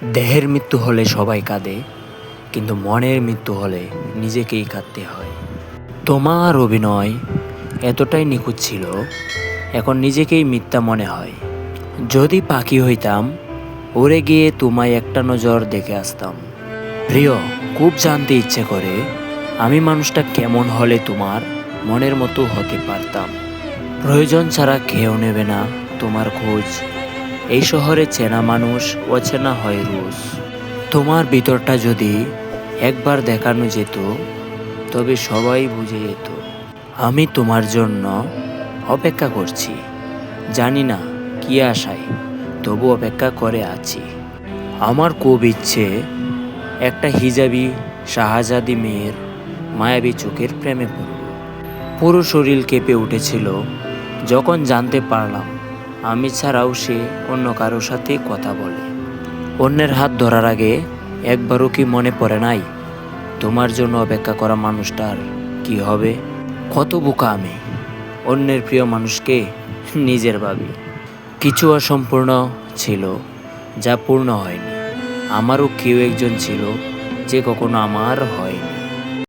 দেহের মৃত্যু হলে সবাই কাঁদে, কিন্তু মনের মৃত্যু হলে নিজেকেই কাঁদতে হয়। তোমার অভিনয় এতটাই নিখুঁত ছিল, এখন নিজেকেই মিথ্যা মনে হয়। যদি পাখি হইতাম, উড়ে গিয়ে তোমায় একটা নজর দেখে আসতাম। প্রিয়, খুব জানতে ইচ্ছে করে আমি মানুষটা কেমন হলে তোমার মনের মতো হতে পারতাম। প্রয়োজন ছাড়া কেউ নেবে না তোমার খোঁজ। এই শহরে চেনা মানুষ অচেনা হয় রোজ। তোমার ভিতরটা যদি একবার দেখানো যেত, তবে সবাই বুঝে যেত আমি তোমার জন্য অপেক্ষা করছি। জানি না কি আশায়, তবু অপেক্ষা করে আছি। আমার খুব ইচ্ছে একটা হিজাবি শাহজাদি মেয়ের মায়াবী চোখের প্রেমে পড়ব। পুরো শরীর কেঁপে উঠেছিল যখন জানতে পারলাম আমি ছাড়াও সে অন্য কারোর সাথে কথা বলে। অন্যের হাত ধরার আগে একবারও কি মনে পড়ে নাই তোমার জন্য অপেক্ষা করা মানুষটার কি হবে? কত বোকা আমি, অন্যের প্রিয় মানুষকে নিজের ভাবি। কিছু অসম্পূর্ণ ছিল যা পূর্ণ হয়নি। আমারও কেউ একজন ছিল যে কখনো আমার হয়নি।